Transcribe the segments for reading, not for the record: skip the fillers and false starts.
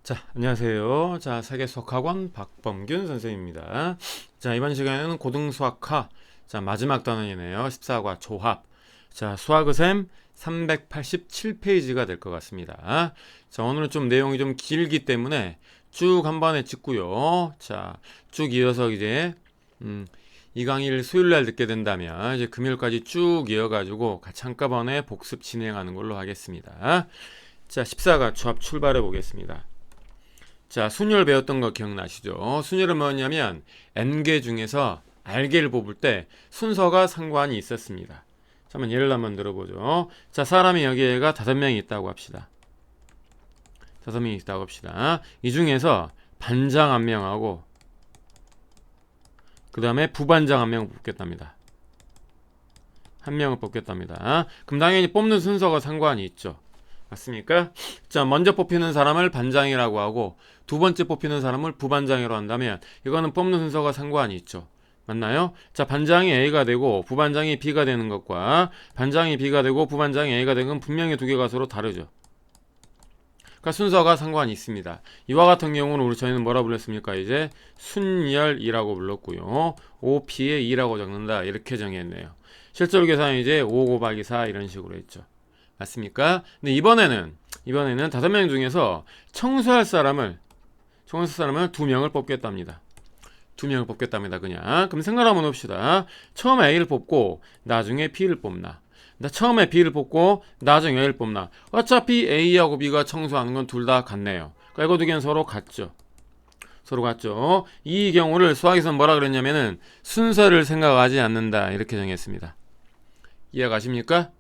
자, 안녕하세요. 자, 세계수학학원 박범균 선생님입니다. 자, 이번 시간에는 고등수학화. 자, 마지막 단원이네요. 14과 조합. 자, 수학의셈 387페이지가 될 것 같습니다. 자, 오늘은 좀 내용이 좀 길기 때문에 쭉 한 번에 찍고요. 자, 쭉 이어서 이제, 이 강의를 수요일 날 듣게 된다면 이제 금요일까지 쭉 이어가지고 같이 한꺼번에 복습 진행하는 걸로 하겠습니다. 자, 14가 조합 출발해 보겠습니다. 자, 순열 배웠던 거 기억나시죠? 순열은 뭐냐면 n개 중에서 r개를 뽑을 때 순서가 상관이 있었습니다. 자, 한번 예를 한번 들어보죠. 자, 사람이 여기에가 5명이 있다고 합시다. 5명이 있다고 합시다. 이 중에서 반장 1명하고 그 다음에 부반장 1명을 뽑겠답니다. 1명을 뽑겠답니다. 그럼 당연히 뽑는 순서가 상관이 있죠. 맞습니까? 자, 먼저 뽑히는 사람을 반장이라고 하고 두 번째 뽑히는 사람을 부반장이라고 한다면 이거는 뽑는 순서가 상관이 있죠. 맞나요? 자, 반장이 A가 되고 부반장이 B가 되는 것과 반장이 B가 되고 부반장이 A가 되는 건 분명히 두 개가 서로 다르죠. 그러니까 순서가 상관이 있습니다. 이와 같은 경우는 우리 저희는 뭐라 불렀습니까? 이제 순열이라고 불렀고요. OP에 2라고 적는다. 이렇게 정했네요. 실제로 계산은 이제 5 곱하기 4 이런 식으로 했죠. 맞습니까? 근데 이번에는 5명 중에서 청소할 사람을 2명을 뽑겠답니다. 2명을 뽑겠답니다. 그냥. 그럼 생각 한번 해봅시다. 처음에 A를 뽑고 나중에 B를 뽑나? 처음에 B를 뽑고 나중에 A를 뽑나? 어차피 A하고 B가 청소하는 건 둘 다 같네요. 그러니까 이거 두 개는 서로 같죠. 서로 같죠. 이 경우를 수학에서는 뭐라 그랬냐면은 순서를 생각하지 않는다. 이렇게 정했습니다. 이해가십니까?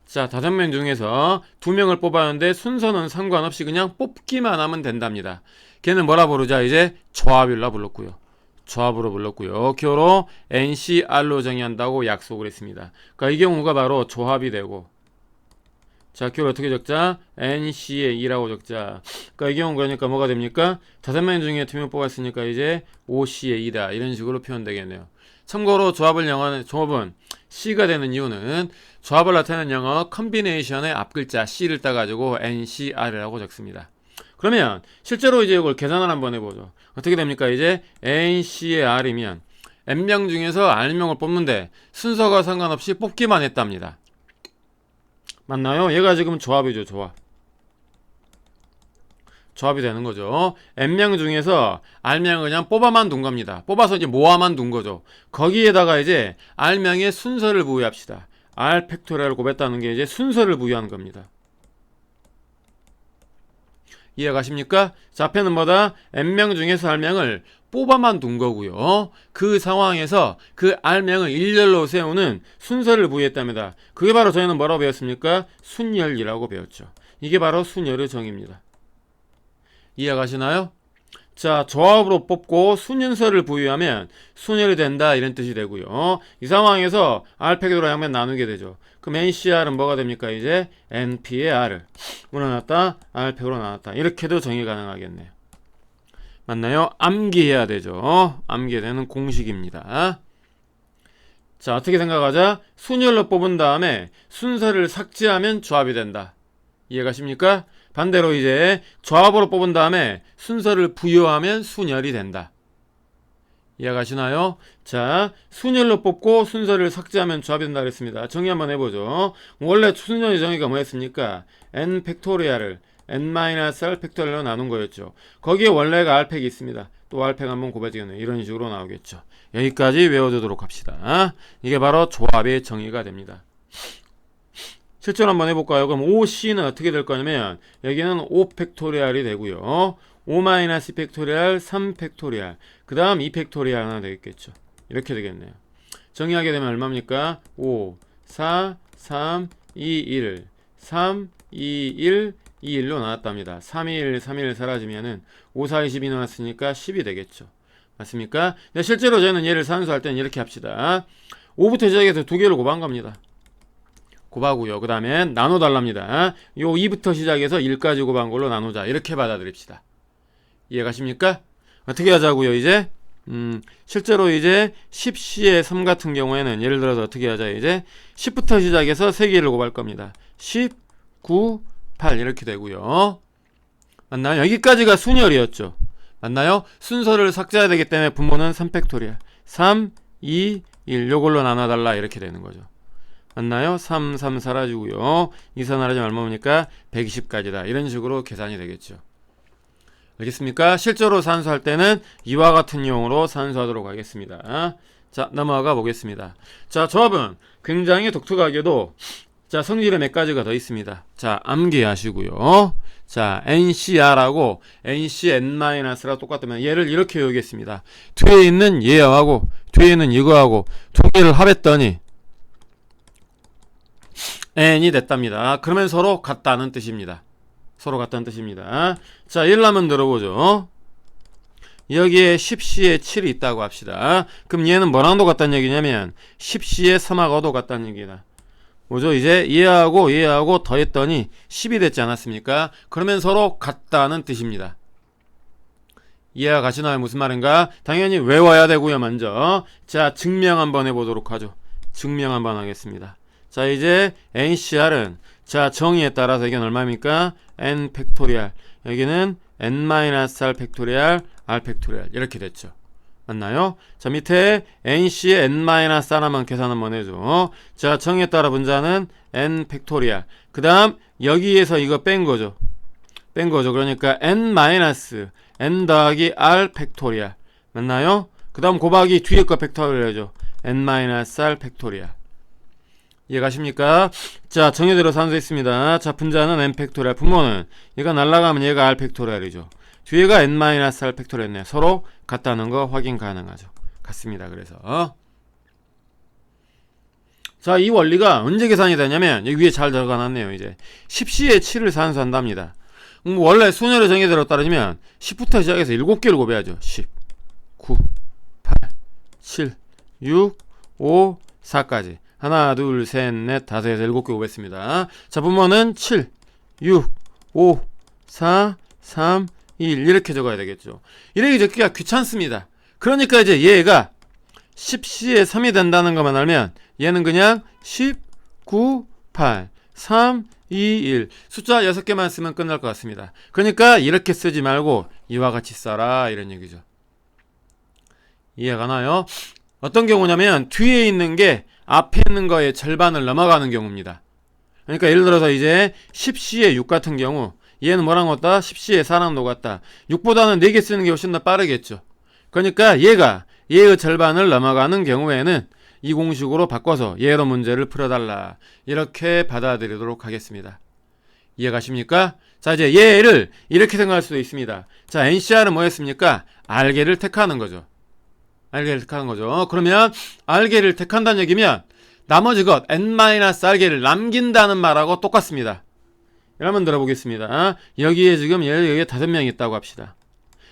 자, 5명 중에서 2명을 뽑았는데 순서는 상관없이 그냥 뽑기만 하면 된답니다. 걔는 뭐라 부르자? 이제 조합이라 불렀고요. 조합으로 불렀고요. 교로 NCR로 정의한다고 약속을 했습니다. 그러니까 이 경우가 바로 조합이 되고, 자, 교를 어떻게 적자? NC에 2라고 적자. 그러니까 이 경우 그러니까 뭐가 됩니까? 5명 중에 2명 뽑았으니까 이제 OC에 2다. 이런 식으로 표현되겠네요. 참고로 조합은 C가 되는 이유는 조합을 나타내는 영어 컨비네이션의 앞글자 C를 따가지고 NCR이라고 적습니다. 그러면 실제로 이제 이걸 계산을 한번 해보죠. 어떻게 됩니까? 이제 NC의 R이면 N명 중에서 R명을 뽑는데 순서가 상관없이 뽑기만 했답니다. 맞나요? 얘가 지금 조합이죠. 조합이 되는 거죠. n명 중에서 r명을 그냥 뽑아만 둔 겁니다. 뽑아서 이제 모아만 둔 거죠. 거기에다가 이제 r명의 순서를 부여합시다. r 팩토리얼을 곱했다는 게 이제 순서를 부여하는 겁니다. 이해가십니까? 자, 앞에는 뭐다? n명 중에서 r명을 뽑아만 둔 거고요. 그 상황에서 그 r명을 일렬로 세우는 순서를 부여했답니다. 그게 바로 저희는 뭐라고 배웠습니까? 순열이라고 배웠죠. 이게 바로 순열의 정의입니다. 이해가시나요? 자, 조합으로 뽑고 순연설을 부여하면 순열이 된다 이런 뜻이 되고요. 이 상황에서 R팩으로 양면 나누게 되죠. 그럼 NCR은 뭐가 됩니까? 이제 NP의 R을 나눴다 R팩으로 나눴다 이렇게도 정의 가능하겠네요. 맞나요? 암기해야 되죠. 암기되는 공식입니다. 자, 어떻게 생각하자? 순열로 뽑은 다음에 순서를 삭제하면 조합이 된다. 이해가십니까? 반대로 이제 조합으로 뽑은 다음에 순서를 부여하면 순열이 된다. 이해가시나요? 자, 순열로 뽑고 순서를 삭제하면 조합이 된다 그랬습니다. 정의 한번 해보죠. 원래 순열의 정의가 뭐였습니까? n 팩토리얼을 n-r 팩토리얼로 나눈 거였죠. 거기에 원래가 r팩이 있습니다. 또 r팩 한번 곱해지겠네요. 이런 식으로 나오겠죠. 여기까지 외워두도록 합시다. 이게 바로 조합의 정의가 됩니다. 실전 한번 해볼까요? 그럼 OC는 어떻게 될 거냐면 여기는 5팩토리얼이 되고요. 5-팩토리얼 3팩토리얼 그 다음 2팩토리얼 하나 되겠죠. 이렇게 되겠네요. 정의하게 되면 얼마입니까? 5, 4, 3, 2, 1 3, 2, 1, 2, 1로 나왔답니다. 3, 2, 1, 3, 1 사라지면은 5, 4, 22 나왔으니까 10이 되겠죠. 맞습니까? 근데 실제로 저는 얘를 산수할 때는 이렇게 합시다. 5부터 시작해서 두 개를 곱한 겁니다. 곱하고요. 그 다음에 나눠달랍니다. 요 2부터 시작해서 1까지 곱한 걸로 나누자. 이렇게 받아들입시다. 이해가십니까? 어떻게 하자고요, 이제? 실제로 이제 10C의 3 같은 경우에는 예를 들어서 어떻게 하자, 이제? 10부터 시작해서 3개를 곱할 겁니다. 10, 9, 8 이렇게 되고요. 맞나요? 여기까지가 순열이었죠. 맞나요? 순서를 삭제해야 되기 때문에 분모는 3팩토리얼 3, 2, 1 요걸로 나눠달라 이렇게 되는 거죠. 맞나요? 3, 3 사라지고요. 2 사라지면 얼마입니까? 120까지다. 이런 식으로 계산이 되겠죠. 알겠습니까? 실제로 산수할 때는 이와 같은 용어로 산수하도록 하겠습니다. 자, 넘어가 보겠습니다. 자, 조합은 굉장히 독특하게도 자, 성질에 몇 가지가 더 있습니다. 자, 암기하시고요. 자, NCR하고 NCN-랑 똑같으면 얘를 이렇게 외우겠습니다. 뒤에 있는 얘하고 뒤에 있는 이거하고 두 개를 합했더니 N이 됐답니다. 그러면 서로 같다는 뜻입니다. 서로 같다는 뜻입니다. 자, 예를 한번 들어보죠. 여기에 10C에 7이 있다고 합시다. 그럼 얘는 뭐랑도 같다는 얘기냐면 10C에 3하고도 같다는 얘기다. 뭐죠? 이제 얘하고 더했더니 10이 됐지 않았습니까? 그러면 서로 같다는 뜻입니다. 이해가 가시나요? 무슨 말인가? 당연히 외워야 되고요. 먼저 자, 증명 한번 해보도록 하죠. 증명 한번 하겠습니다. 자, 이제 NCR은 자, 정의에 따라서 이게 얼마입니까? N 팩토리얼 여기는 N-R 팩토리얼 R 팩토리얼 이렇게 됐죠. 맞나요? 자, 밑에 NC의 N-R 하나만 계산 한번 해줘. 자, 정의에 따라 분자는 N 팩토리얼 그 다음 여기에서 이거 뺀 거죠. 그러니까 N 더하기 R 팩토리얼 맞나요? 그 다음 곱하기 뒤에 거 팩토리얼 해줘. N-R 팩토리얼 이해가십니까? 자, 정의대로 산수했습니다. 자, 분자는 N 팩토리얼 분모는 얘가 날라가면 얘가 R 팩토리얼이죠. 뒤에가 N-R 팩토리얼이네요. 서로 같다는 거 확인 가능하죠. 같습니다. 그래서 자, 이 원리가 언제 계산이 되냐면 여기 위에 잘 적어놨네요. 이제 10C에 7을 산수한답니다. 원래 순열의 정의대로 따르면 10부터 시작해서 7개를 곱해야죠. 10, 9, 8, 7, 6, 5, 4까지 하나, 둘, 셋, 넷, 다섯, 여섯, 7개 곱했습니다. 자, 분모는 7, 6, 5, 4, 3, 1 이렇게 적어야 되겠죠. 이렇게 적기가 귀찮습니다. 그러니까 이제 얘가 10C에 3이 된다는 것만 알면 얘는 그냥 10, 9, 8, 3, 2, 1 숫자 6개만 쓰면 끝날 것 같습니다. 그러니까 이렇게 쓰지 말고 이와 같이 써라 이런 얘기죠. 이해가 나요? 어떤 경우냐면 뒤에 있는 게 앞에 있는 거의 절반을 넘어가는 경우입니다. 그러니까 예를 들어서 이제 10C에 6 같은 경우 얘는 뭐랑 같다? 10C에 4랑 똑같다. 6보다는 4개 쓰는 게 훨씬 더 빠르겠죠. 그러니까 얘가 얘의 절반을 넘어가는 경우에는 이 공식으로 바꿔서 얘로 문제를 풀어달라. 이렇게 받아들이도록 하겠습니다. 이해가십니까? 자, 이제 얘를 이렇게 생각할 수도 있습니다. 자, NCR은 뭐였습니까? 알게를 택하는 거죠. 알게를 택하는 거죠. 그러면 알게를 택한다는 얘기면 나머지 것 N-알게를 남긴다는 말하고 똑같습니다. 한번 들어보겠습니다. 여기에 지금 여기에 5명이 있다고 합시다.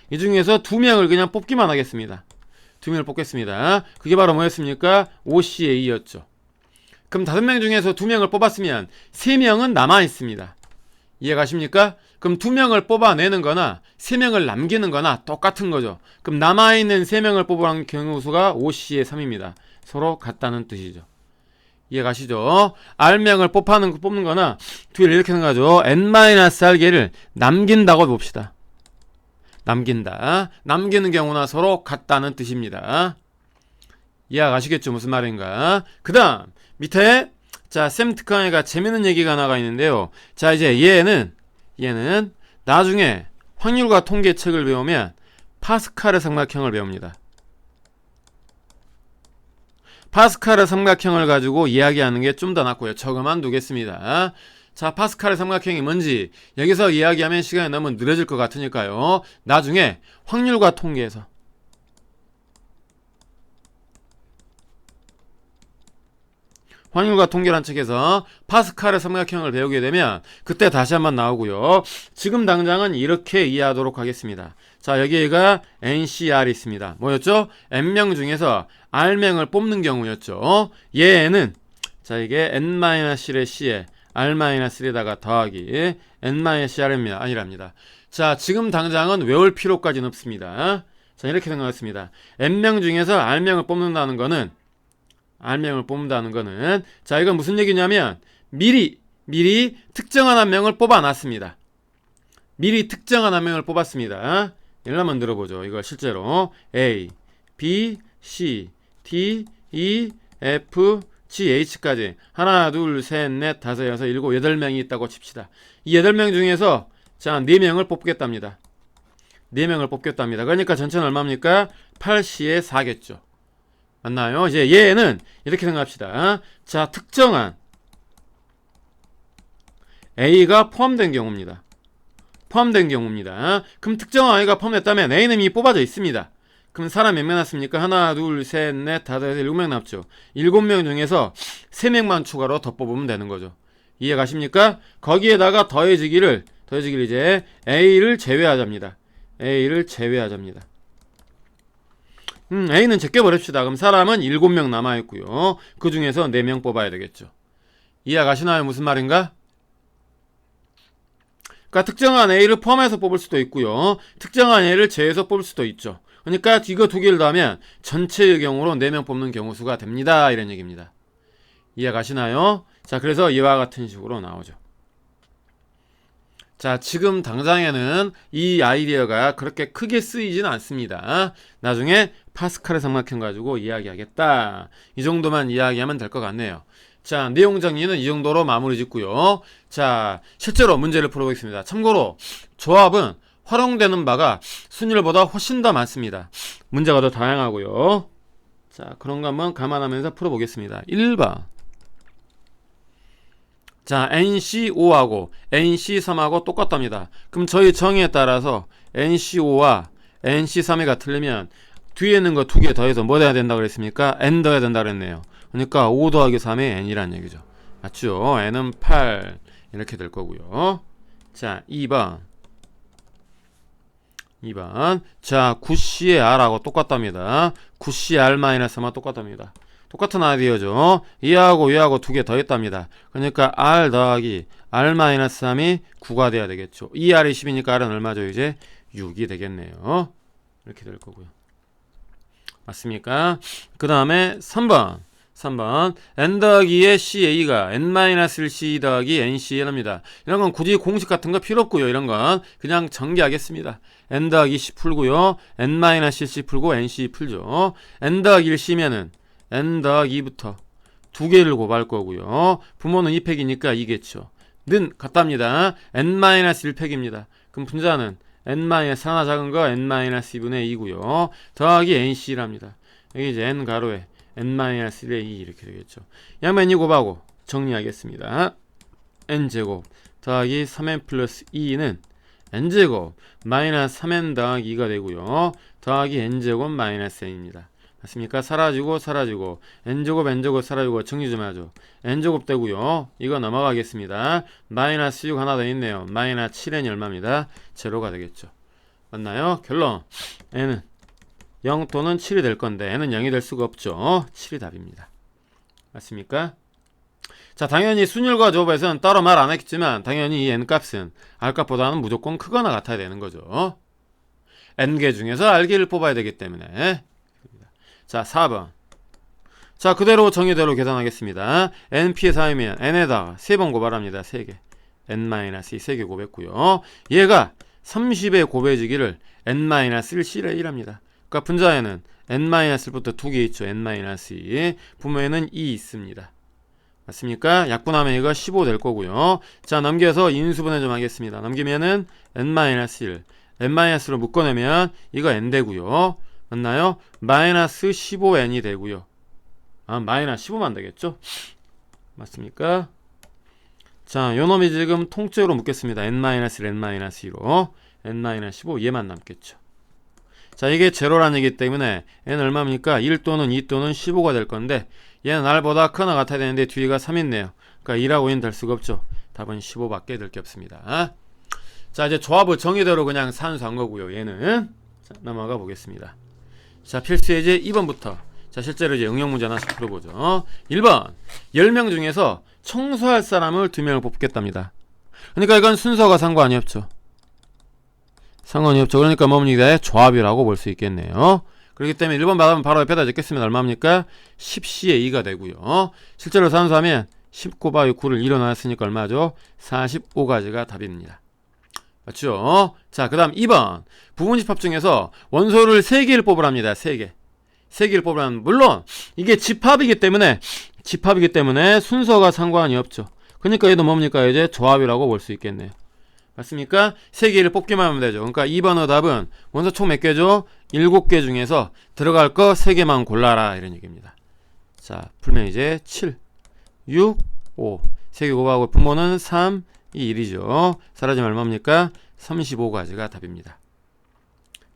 이 중에서 2명을 그냥 뽑기만 하겠습니다. 2명을 뽑겠습니다. 그게 바로 뭐였습니까? OCA였죠. 그럼 5명 중에서 2명을 뽑았으면 3명은 남아있습니다. 이해가십니까? 그럼 2명을 뽑아내는 거나 3명을 남기는 거나 똑같은 거죠. 그럼 남아있는 3명을 뽑으라는 경우수가 OC의 3입니다. 서로 같다는 뜻이죠. 이해가시죠? R명을 뽑는 거나 뒤를 이렇게 생각하죠. N-R개를 남긴다고 봅시다. 남기는 경우나 서로 같다는 뜻입니다. 이해가시겠죠? 무슨 말인가? 그 다음 밑에 자, 샘 특강회가 재밌는 얘기가 나가 있는데요. 자, 이제 얘는 나중에 확률과 통계책을 배우면 파스칼의 삼각형을 배웁니다. 파스칼의 삼각형을 가지고 이야기하는 게 좀 더 낫고요. 저거만 두겠습니다. 자, 파스칼의 삼각형이 뭔지 여기서 이야기하면 시간이 너무 느려질 것 같으니까요. 나중에 확률과 통계에서 확률과 통계란 책에서 파스칼의 삼각형을 배우게 되면 그때 다시 한번 나오고요. 지금 당장은 이렇게 이해하도록 하겠습니다. 자, 여기가 NCR이 있습니다. 뭐였죠? N명 중에서 R명을 뽑는 경우였죠. 얘는 자, 이게 N-1의 C에 R-1에다가 더하기 N-CR입니다. 아니랍니다. 자, 지금 당장은 외울 필요까지는 없습니다. 자, 이렇게 생각했습니다. N명 중에서 R명을 뽑는다는 거는 자, 이건 무슨 얘기냐면 미리 특정한 한 명을 뽑아놨습니다. 미리 특정한 한 명을 뽑았습니다. 예를 한번 들어보죠. 이걸 실제로 A, B, C, D, E, F, G, H까지 하나, 둘, 셋, 넷, 다섯, 여섯, 일곱, 8명이 있다고 칩시다. 이 8명 중에서 자 4명을 뽑겠답니다. 4명을 뽑겠답니다. 그러니까 전체는 얼마입니까? 8C에 4겠죠. 맞나요? 이제 얘는 이렇게 생각합시다. 자, 특정한 A가 포함된 경우입니다. 포함된 경우입니다. 그럼 특정한 A가 포함됐다면 A는 이미 뽑아져 있습니다. 그럼 사람 몇 명 났습니까? 하나, 둘, 셋, 넷, 다섯, 여섯, 7명 남죠. 7명 중에서 3명만 추가로 더 뽑으면 되는 거죠. 이해 가십니까? 거기에다가 더해지기를 이제 A를 제외하자입니다. A를 제외하자입니다. A는 제껴버립시다. 그럼 사람은 7명 남아있고요. 그 중에서 4명 뽑아야 되겠죠. 이해 가시나요? 무슨 말인가? 그러니까 특정한 A를 포함해서 뽑을 수도 있고요. 특정한 A를 제외해서 뽑을 수도 있죠. 그러니까 이거 두 개를 더하면 전체의 경우로 4명 뽑는 경우 수가 됩니다. 이런 얘기입니다. 이해 가시나요? 자, 그래서 이와 같은 식으로 나오죠. 자, 지금 당장에는 이 아이디어가 그렇게 크게 쓰이지는 않습니다. 나중에 파스칼의 삼각형 가지고 이야기하겠다. 이 정도만 이야기하면 될 것 같네요. 자, 내용 정리는 이 정도로 마무리 짓고요. 자, 실제로 문제를 풀어보겠습니다. 참고로 조합은 활용되는 바가 순일보다 훨씬 더 많습니다. 문제가 더 다양하고요. 자, 그런 거 한번 감안하면서 풀어보겠습니다. 1번. 자, NC5하고 NC3하고 똑같답니다. 그럼 저희 정의에 따라서 NC5와 NC3가 틀리면 뒤에 있는 거 2개 더해서 뭐 돼야 된다고 그랬습니까? N 더해야 된다고 그랬네요. 그러니까 5 더하기 3의 N이란 얘기죠. 맞죠? N은 8 이렇게 될 거고요. 자, 2번. 자, 9C의 R하고 똑같답니다. 9C R-3와 똑같답니다. 똑같은 아이디어죠. 얘하고 2개 더했답니다. 그러니까 R 더하기 R-3이 9가 돼야 되겠죠. 2R이 10이니까 R은 얼마죠? 이제 6이 되겠네요. 이렇게 될 거고요. 맞습니까? 그 다음에 3번 N 더하기의 CA가 N-1C 더하기 NCA랍니다. 이런 건 굳이 공식 같은 거 필요 없고요. 이런 건 그냥 전개하겠습니다. N 더하기 C 풀고요. N-1C 풀고 NC 풀죠. N 더하기 1 C면은 N 더하기 2부터 2개를 곱할 거고요. 부모는 2팩이니까 2겠죠. 는 같답니다. N-1팩입니다. 그럼 분자는 N- 하나 작은 거 N-2분의 2고요. 더하기 NC랍니다. 여기 이제 N 가로에 N-1의 2 이렇게 되겠죠. 양면 2 곱하고 정리하겠습니다. N제곱 더하기 3N 플러스 2는 N제곱 마이너스 3N 더하기 2가 되고요. 더하기 N제곱 마이너스 N입니다. 맞습니까? 사라지고 N제곱 사라지고 정리 좀 하죠. N제곱 되고요. 이거 넘어가겠습니다. 마이너스 6 하나 더 있네요. 마이너스 7N이 얼마입니다? 제로가 되겠죠. 맞나요? 결론 N은 0 또는 7이 될 건데 N은 0이 될 수가 없죠. 7이 답입니다. 맞습니까? 자, 당연히 순일과 조합에서는 따로 말 안 했겠지만 당연히 이 N값은 R값보다는 무조건 크거나 같아야 되는 거죠. N개 중에서 R개를 뽑아야 되기 때문에. 자, 4번. 자, 그대로 정의대로 계산하겠습니다. NP의 4이면 N에다가 3번 고발합니다. 3개. N-2 3개 곱했고요. 얘가 30에 곱해지기를 N-1C를 1합니다. 그러니까 분자에는 N-1부터 2개 있죠. N-2. 부모에는 2 있습니다. 맞습니까? 약분하면 이거 15 될 거고요. 자, 넘겨서 인수분해 좀 하겠습니다. 넘기면은 N-1. N-로 묶어내면 이거 N 되고요. 맞나요? 마이너스 15N이 되고요. 마이너스 15만 되겠죠? 맞습니까? 자, 요 놈이 지금 통째로 묶겠습니다. N-N-2로 N-15 얘만 남겠죠. 자, 이게 제로라는 얘기 때문에 N 얼마입니까? 1 또는 2 또는 15가 될 건데 얘는 R보다 크거나 같아야 되는데 뒤가 3 있네요. 그러니까 2라고 2는 될 수가 없죠. 답은 15밖에 될 게 없습니다. 자, 이제 조합을 정의대로 그냥 산수한 거고요. 얘는 자, 넘어가 보겠습니다. 자, 필수 예제 2번부터 자, 실제로 이제 응용 문제 하나씩 풀어보죠. 1번 10명 중에서 청소할 사람을 2명을 뽑겠답니다. 그러니까 이건 순서가 상관이 없죠. 상관이 없죠. 그러니까 뭡니까? 조합이라고 볼 수 있겠네요. 그렇기 때문에 1번 받으면 바로 옆에다 적겠습니다. 얼마입니까? 10C의 2가 되고요. 실제로 산수하면 10 곱하기 9를 일어났으니까 얼마죠? 45가지가 답입니다. 맞죠? 자, 그 다음 2번. 부분집합 중에서 원소를 3개를 뽑으랍니다. 3개. 3개를 뽑으라면, 물론, 이게 집합이기 때문에 순서가 상관이 없죠. 그러니까 얘도 뭡니까? 이제 조합이라고 볼 수 있겠네요. 맞습니까? 3개를 뽑기만 하면 되죠. 그러니까 2번의 답은 원소 총 몇 개죠? 7개 중에서 들어갈 거 3개만 골라라. 이런 얘기입니다. 자, 풀면 이제 7, 6, 5. 3개 곱하고 분모는 3, 2, 1이죠. 사라지면 얼마입니까? 35가지가 답입니다.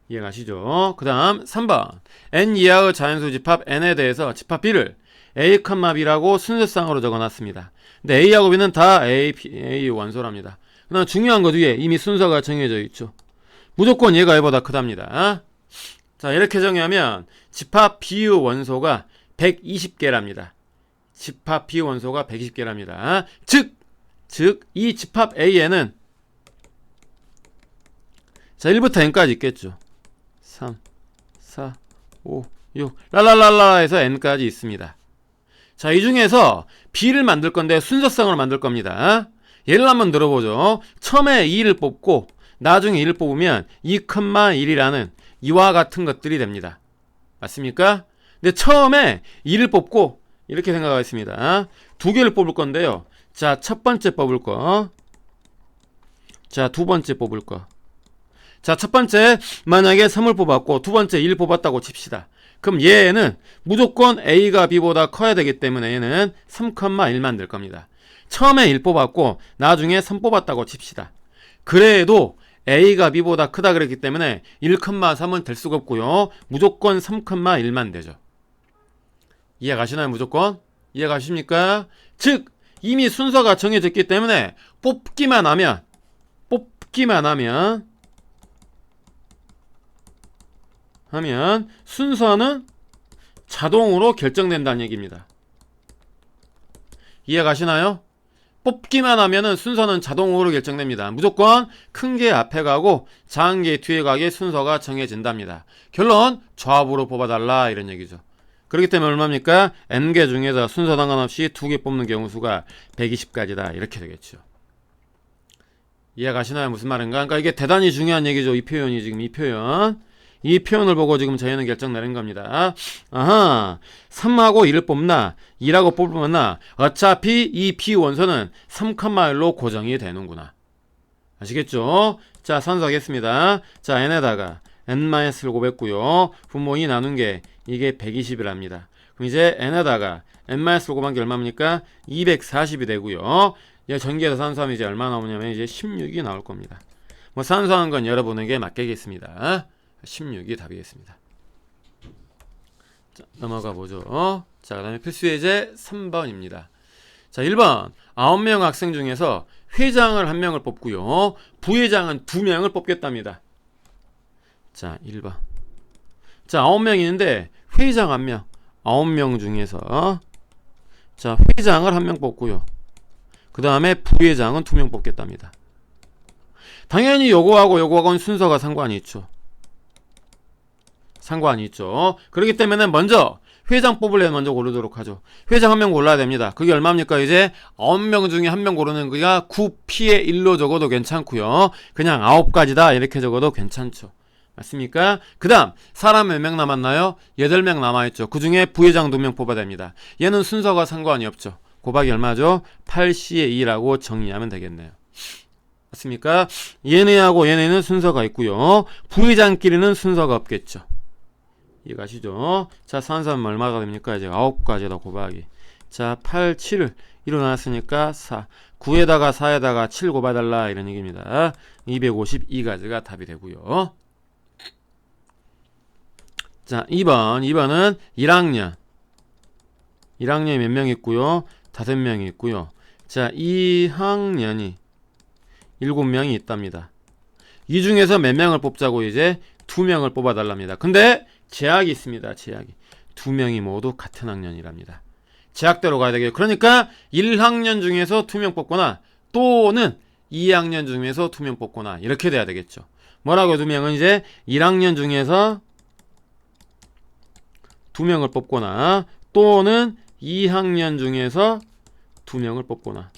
이해가시죠? 그 다음 3번. n 이하의 자연수 집합 n에 대해서 집합 b를 a, b라고 순서상으로 적어놨습니다. 근데 a하고 b는 다 a 원소랍니다. 그 다음 중요한 것 위에 이미 순서가 정해져 있죠. 무조건 얘가 얘보다 크답니다. 자, 이렇게 정의하면 집합 b의 원소가 120개랍니다. 집합 b 원소가 120개랍니다. 즉 이 집합 A에는 자 1부터 n까지 있겠죠. 3, 4, 5, 6 랄랄랄라 해서 n까지 있습니다. 자, 이 중에서 b를 만들 건데 순서상으로 만들 겁니다. 예를 한번 들어보죠. 처음에 2를 뽑고 나중에 1을 뽑으면 2,1이라는 이와 같은 것들이 됩니다. 맞습니까? 근데 처음에 2를 뽑고 이렇게 생각하겠습니다. 2개를 뽑을 건데요. 자, 첫 번째 뽑을 거. 자, 두 번째 뽑을 거. 자, 첫 번째 만약에 3을 뽑았고 두 번째 1 뽑았다고 칩시다. 그럼 얘는 무조건 A가 B보다 커야 되기 때문에 얘는 3,1만 될 겁니다. 처음에 1 뽑았고 나중에 3 뽑았다고 칩시다. 그래도 A가 B보다 크다 그랬기 때문에 1,3은 될 수가 없고요. 무조건 3,1만 되죠. 이해가시나요? 무조건? 이해가십니까? 즉 이미 순서가 정해졌기 때문에 뽑기만 하면 순서는 자동으로 결정된다는 얘기입니다. 이해가시나요? 뽑기만 하면은 순서는 자동으로 결정됩니다. 무조건 큰 게 앞에 가고 작은 게 뒤에 가게 순서가 정해진답니다. 결론 조합으로 뽑아달라 이런 얘기죠. 그렇기 때문에 얼마입니까? n개 중에서 순서 상관없이 2개 뽑는 경우 수가 120가지다 이렇게 되겠죠. 이해가시나요? 무슨 말인가? 그러니까 이게 대단히 중요한 얘기죠. 이 표현이 지금 이 표현을 보고 지금 저희는 결정 내린 겁니다. 아하, 3하고 1을 뽑나 2라고 뽑으나 어차피 이 B원소는 3,1로 고정이 되는구나. 아시겠죠? 자, 선서하겠습니다. 자, n에다가 n-를 곱했고요. 분모 2 나눈 게 이게 120이랍니다. 그럼 이제 n에다가 n-를 곱한 게 얼마입니까? 240이 되고요. 전기에서 산수하면 이제 얼마 나오냐면 이제 16이 나올 겁니다. 뭐 산수하는 건 여러분에게 맡기겠습니다. 16이 답이겠습니다. 자, 넘어가 보죠. 자, 그 다음에 필수 예제 3번입니다. 자, 1번 9명 학생 중에서 회장을 1명을 뽑고요. 부회장은 2명을 뽑겠답니다. 자, 1번. 자, 9명이 있는데 회장 1명. 9명 중에서 자, 회장을 1명 뽑고요. 그 다음에 부회장은 2명 뽑겠답니다. 당연히 요거하고는 순서가 상관이 있죠. 그렇기 때문에 먼저 회장 뽑으려면 먼저 고르도록 하죠. 회장 1명 골라야 됩니다. 그게 얼마입니까? 이제 9명 중에 1명 고르는 거가 9P의 1로 적어도 괜찮고요. 그냥 9가지다 이렇게 적어도 괜찮죠. 맞습니까? 그 다음 사람 몇 명 남았나요? 8명 남아있죠. 그 중에 부회장 2명 뽑아야 됩니다. 얘는 순서가 상관이 없죠. 곱하기 얼마죠? 8C의 2라고 정의하면 되겠네요. 맞습니까? 얘네하고 얘네는 순서가 있고요. 부회장끼리는 순서가 없겠죠. 이해가시죠? 자, 산수하면 얼마가 됩니까? 이제 9가지다 곱하기. 자, 8, 7을 1로 나눴으니까 4. 9에다가 4에다가 7 곱해달라 이런 얘기입니다. 252가지가 답이 되고요. 자, 2번은 1학년. 1학년이 몇 명 있고요? 5명이 있고요. 자, 2학년이 7명이 있답니다. 이 중에서 몇 명을 뽑자고 이제 2명을 뽑아달랍니다. 근데 제약이 있습니다. 제약이. 2명이 모두 같은 학년이랍니다. 제약대로 가야 되겠죠. 그러니까 1학년 중에서 2명 뽑거나 또는 2학년 중에서 2명 뽑거나 이렇게 돼야 되겠죠. 뭐라고 2명은 이제 1학년 중에서 2명을 뽑거나 또는 2학년 중에서 2명을 뽑거나.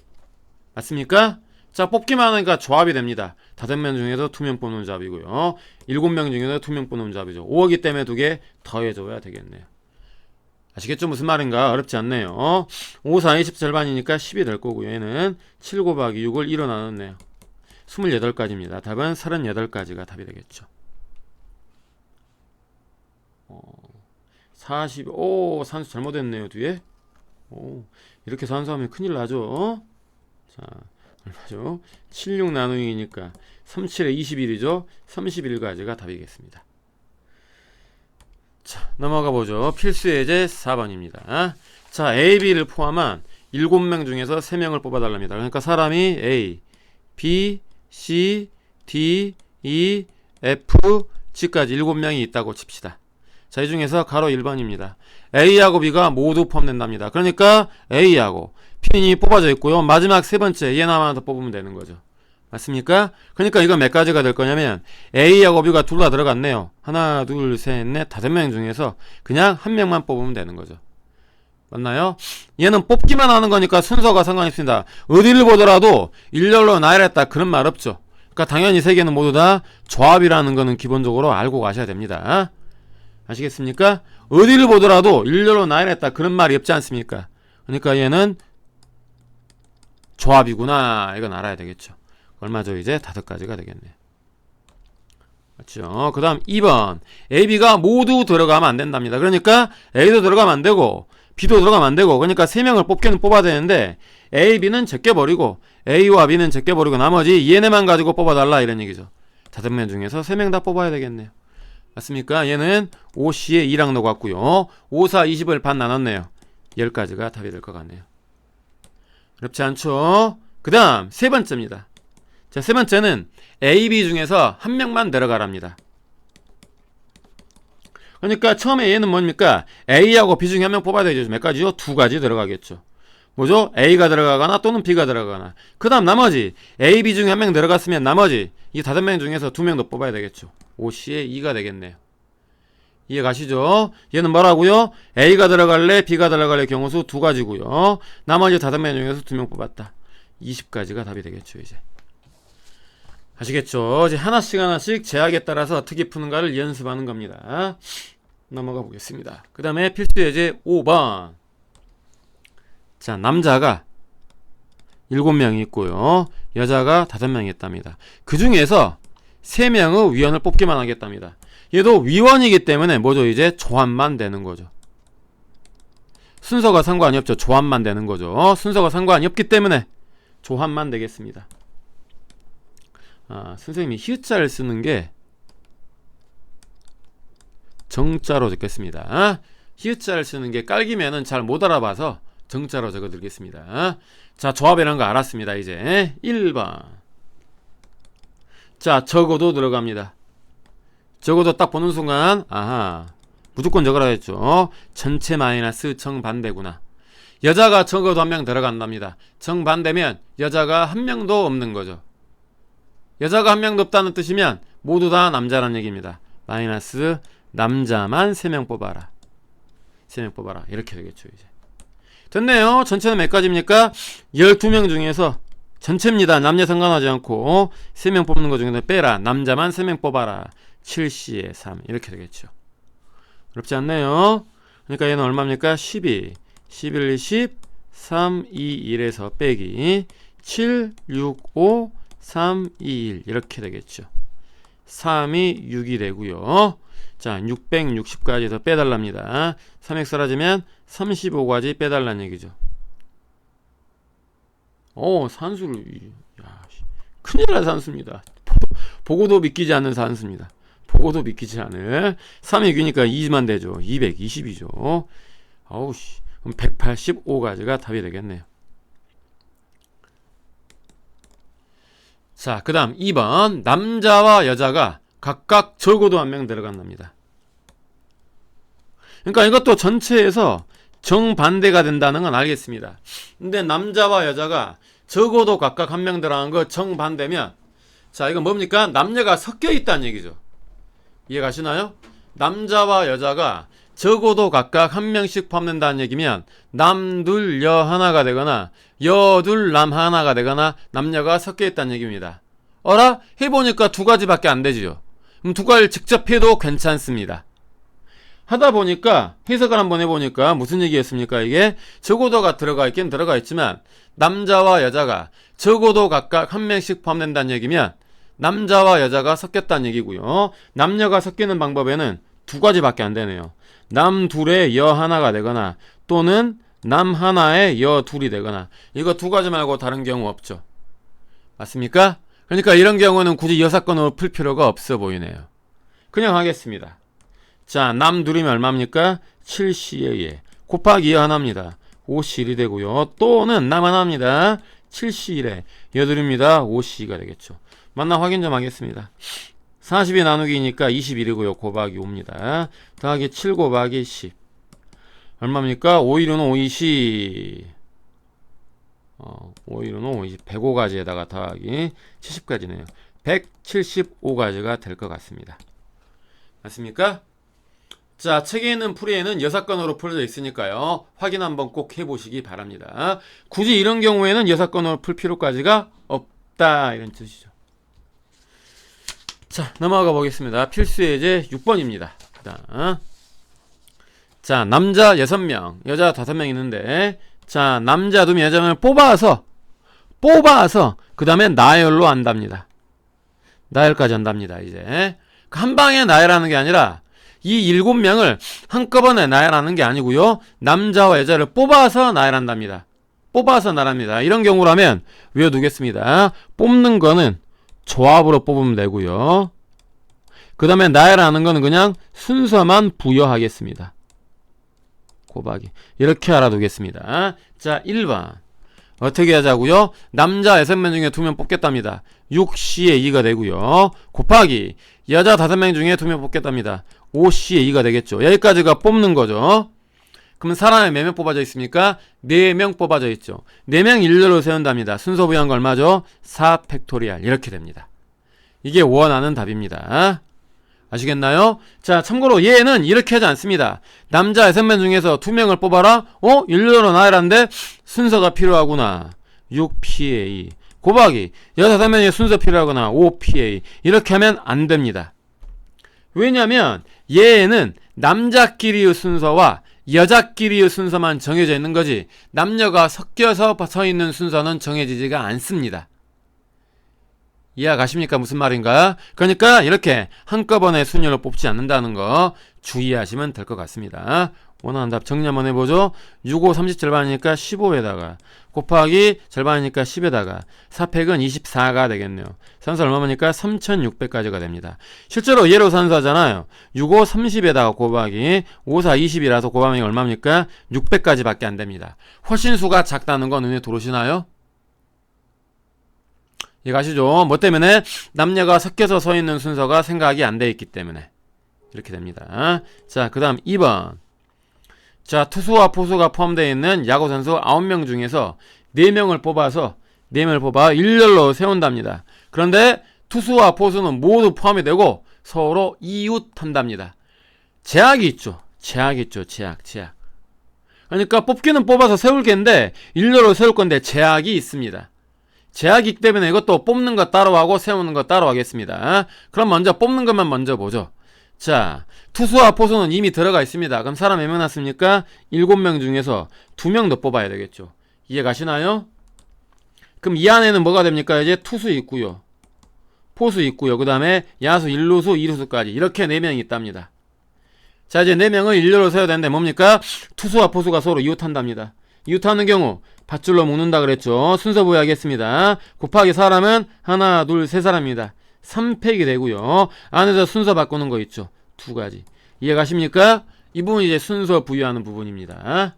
맞습니까? 자, 뽑기만 하니까 조합이 됩니다. 5명 중에서 2명 뽑는 조합이고요. 7명 중에서 2명 뽑는 조합이죠. 5억이 때문에 2개 더해줘야 되겠네요. 아시겠죠? 무슨 말인가? 어렵지 않네요. 5, 4, 20 절반이니까 10이 될 거고요. 얘는 7 곱하기 6을 1로 나눴네요. 28가지입니다. 답은 38가지가 답이 되겠죠. 산수 잘못했네요. 뒤에. 이렇게 산수하면 큰일 나죠. 자, 얼마죠? 76 나누기니까 37에 21이죠. 31가지가 답이겠습니다. 자, 넘어가 보죠. 필수 예제 4번입니다. 자, A, B를 포함한 7명 중에서 3명을 뽑아달랍니다. 그러니까 사람이 A, B, C, D, E, F, G까지 7명이 있다고 칩시다. 자, 이 중에서 가로 1번입니다. A하고 B가 모두 포함된답니다. 그러니까 A하고 P이 뽑아져 있고요. 마지막 세 번째 얘 하나 더 뽑으면 되는 거죠. 맞습니까? 그러니까 이거 몇 가지가 될 거냐면 A하고 B가 둘 다 들어갔네요. 하나, 둘, 셋, 넷, 5명 중에서 그냥 한 명만 뽑으면 되는 거죠. 맞나요? 얘는 뽑기만 하는 거니까 순서가 상관이 없습니다. 어디를 보더라도 일렬로 나열했다 그런 말 없죠. 그러니까 당연히 세 개는 모두 다 조합이라는 거는 기본적으로 알고 가셔야 됩니다. 아시겠습니까? 어디를 보더라도 일렬로 나열했다 그런 말이 없지 않습니까? 그러니까 얘는 조합이구나 이건 알아야 되겠죠. 얼마죠? 이제 5가지가 되겠네요. 맞죠? 그 다음 2번 A, B가 모두 들어가면 안 된답니다. 그러니까 A도 들어가면 안 되고 B도 들어가면 안 되고 그러니까 3명을 뽑기는 뽑아야 되는데 A, B는 제껴버리고 A와 B는 제껴버리고 나머지 얘네만 가지고 뽑아달라 이런 얘기죠. 5명 중에서 3명 다 뽑아야 되겠네요. 맞습니까? 얘는 5C에 2랑 넣어갖고요. 5, 4, 20을 반 나눴네요. 10가지가 답이 될 것 같네요. 어렵지 않죠? 그 다음 세 번째입니다. 자, 세 번째는 A, B 중에서 한 명만 들어가랍니다. 그러니까 처음에 얘는 뭡니까? A하고 B 중에 한 명 뽑아야 되죠. 몇 가지요? 2가지 들어가겠죠. 뭐죠? A가 들어가거나 또는 B가 들어가거나. 그 다음 나머지 A, B 중에 한 명 들어갔으면 나머지 이 5명 중에서 2명 더 뽑아야 되겠죠. 5C에 2가 되겠네요. 이해 가시죠? 얘는 뭐라고요? A가 들어갈래? B가 들어갈래? 경우수 2가지고요. 나머지 5명 중에서 2명 뽑았다. 20가지가 답이 되겠죠. 이제 아시겠죠? 이제 하나씩 제약에 따라서 어떻게 푸는가를 연습하는 겁니다. 넘어가 보겠습니다. 그 다음에 필수 예제 5번. 자, 남자가 7명이 있고요. 여자가 5명이 있답니다. 그 중에서 3명의 위원을 뽑기만 하겠답니다. 얘도 위원이기 때문에 뭐죠? 이제 조합만 되는 거죠. 순서가 상관이 없죠. 조합만 되는 거죠. 순서가 상관이 없기 때문에 조합만 되겠습니다. 선생님이 히읗자를 쓰는 게 정자로 적겠습니다. 히읗자를 쓰는 게 깔기면은 잘 못 알아봐서 정자로 적어 드리겠습니다. 자, 조합이라는 거 알았습니다. 이제 1번. 자, 적어도 들어갑니다. 적어도 딱 보는 순간 아하, 무조건 적으라 했죠. 전체 마이너스 정반대구나. 여자가 적어도 1명 들어간답니다. 정반대면 여자가 1명도 없는 거죠. 여자가 1명도 없다는 뜻이면 모두 다 남자란 얘기입니다. 마이너스 남자만 3명 뽑아라. 3명 뽑아라. 이렇게 되겠죠. 이제 됐네요. 전체는 몇 가지입니까? 12명 중에서 전체입니다. 남녀 상관하지 않고 3명 뽑는 것 중에서 빼라. 남자만 3명 뽑아라. 7C에 3 이렇게 되겠죠. 어렵지 않네요. 그러니까 얘는 얼마입니까? 12 11, 20 3, 2, 1에서 빼기 7, 6, 5 3, 2, 1 이렇게 되겠죠. 3이 6이 되고요. 자, 660까지에서 빼달랍니다. 3x 사라지면 35까지 빼달라는 얘기죠. 산수를 큰일 날 산수입니다. 보고도 믿기지 않는 산수입니다. 보고도 믿기지 않을 3이 6이니까 2만 되죠. 220이죠. 아우씨, 그럼 185가지가 답이 되겠네요. 자, 그 다음 2번 남자와 여자가 각각 적어도 1명 들어간답니다. 그러니까 이것도 전체에서 정반대가 된다는 건 알겠습니다. 근데 남자와 여자가 적어도 각각 1명 들어간 거 정반대면 자, 이건 뭡니까? 남녀가 섞여 있다는 얘기죠. 이해 가시나요? 남자와 여자가 적어도 각각 1명씩 포함된다는 얘기면 남, 둘, 여 하나가 되거나 여둘 남 하나가 되거나 남녀가 섞여 있다는 얘기입니다. 어라? 해보니까 두 가지밖에 안 되지요. 그럼 두 가지를 직접 해도 괜찮습니다. 하다 보니까 해석을 한번 해보니까 무슨 얘기였습니까? 이게 적어도가 들어가 있긴 들어가 있지만 남자와 여자가 적어도 각각 한 명씩 포함된다는 얘기면 남자와 여자가 섞였다는 얘기고요. 남녀가 섞이는 방법에는 두 가지밖에 안 되네요. 남 둘에 여 하나가 되거나 또는 남 하나에 여 둘이 되거나 이거 두 가지 말고 다른 경우 없죠. 맞습니까? 그러니까 이런 경우는 굳이 여사건으로 풀 필요가 없어 보이네요. 그냥 하겠습니다. 자, 남 둘이면 얼마입니까? 7C에 곱하기 여 하나입니다. 5C1이 되고요. 또는 남 하나입니다. 7C1에 여 둘입니다. 5C가 되겠죠. 맞나 확인 좀 하겠습니다. 40이 나누기니까 21이고요. 곱하기 5입니다. 더하기 7 곱하기 10 얼마입니까? 5일은 5이시 5일은 5이시 105가지에다가 더하기 70가지네요. 175가지가 될 것 같습니다. 맞습니까? 자, 책에 있는 풀이에는 여사건으로 풀어져 있으니까요. 확인 한번 꼭 해보시기 바랍니다. 굳이 이런 경우에는 여사건으로 풀 필요까지가 없다 이런 뜻이죠. 자, 넘어가 보겠습니다. 필수 예제 6번입니다. 그다음 자, 남자 6명, 여자 5명 있는데 자, 남자 2명, 여자 2명을 뽑아서 그 다음에 나열로 한답니다. 나열까지 한답니다. 이제 한 방에 나열하는 게 아니라 이 7명을 한꺼번에 나열하는 게 아니고요. 남자와 여자를 뽑아서 나열한답니다. 뽑아서 나열합니다. 이런 경우라면 외워두겠습니다. 뽑는 거는 조합으로 뽑으면 되고요. 그 다음에 나열하는 거는 그냥 순서만 부여하겠습니다. 곱하기 이렇게 알아두겠습니다. 자, 1번 어떻게 하자고요? 남자 6명 중에 2명 뽑겠답니다. 6C에 2가 되고요. 곱하기 여자 5명 중에 2명 뽑겠답니다. 5C에 2가 되겠죠. 여기까지가 뽑는 거죠. 그럼 사람이 몇 명 뽑아져 있습니까? 4명 뽑아져 있죠. 4명 일렬로 세운답니다. 순서 부여한 거 얼마죠? 4 팩토리알 이렇게 됩니다. 이게 원하는 답입니다. 아시겠나요? 자, 참고로 얘는 이렇게 하지 않습니다. 남자 6명 중에서 2명을 뽑아라? 일렬로 나열하는데 순서가 필요하구나. 6PA 곱하기 여자 5명의 순서 필요하구나. 5PA 이렇게 하면 안 됩니다. 왜냐면 얘는 남자끼리의 순서와 여자끼리의 순서만 정해져 있는 거지 남녀가 섞여서 서 있는 순서는 정해지지가 않습니다. 이해가십니까? 무슨 말인가? 그러니까 이렇게 한꺼번에 순위로 뽑지 않는다는 거 주의하시면 될 것 같습니다. 원하는 답 정리 한번 해보죠. 6, 5, 30 절반이니까 15에다가 곱하기 절반이니까 10에다가 4팩은 24가 되겠네요. 산수 얼마입니까? 3600가지가 됩니다. 실제로 얘로 산수하잖아요. 6, 5, 30에다가 곱하기 5, 4, 20이라서 곱하면 얼마입니까? 600가지밖에 안 됩니다. 훨씬 수가 작다는 건 눈에 들어오시나요? 이해가시죠? 뭐 때문에? 남녀가 섞여서 서 있는 순서가 생각이 안 돼 있기 때문에 이렇게 됩니다. 자, 그 다음 2번 자, 투수와 포수가 포함되어 있는 야구선수 9명 중에서 4명을 뽑아 일렬로 세운답니다. 그런데 투수와 포수는 모두 포함이 되고 서로 이웃한답니다. 제약이 있죠. 제약. 그러니까 뽑기는 뽑아서 세울 게인데 일렬로 세울 건데 제약이 있습니다. 제약이 있기 때문에 이것도 뽑는 거 따로 하고 세우는 거 따로 하겠습니다. 그럼 먼저 뽑는 것만 먼저 보죠. 자, 투수와 포수는 이미 들어가 있습니다. 그럼 사람 몇 명 났습니까? 7명 중에서 2명 더 뽑아야 되겠죠. 이해 가시나요? 그럼 이 안에는 뭐가 됩니까? 이제 투수 있고요. 포수 있고요. 그 다음에 야수, 1루수, 2루수까지 이렇게 4명이 있답니다. 자, 이제 4명을 일렬로 세워야 되는데 뭡니까? 투수와 포수가 서로 이웃한답니다. 이웃하는 경우 밧줄로 묶는다 그랬죠. 순서 부여하겠습니다. 곱하기 사람은 하나, 둘, 세 사람입니다. 3팩이 되고요. 안에서 순서 바꾸는 거 있죠. 2가지. 이해 가십니까? 이 부분이 이제 순서 부여하는 부분입니다.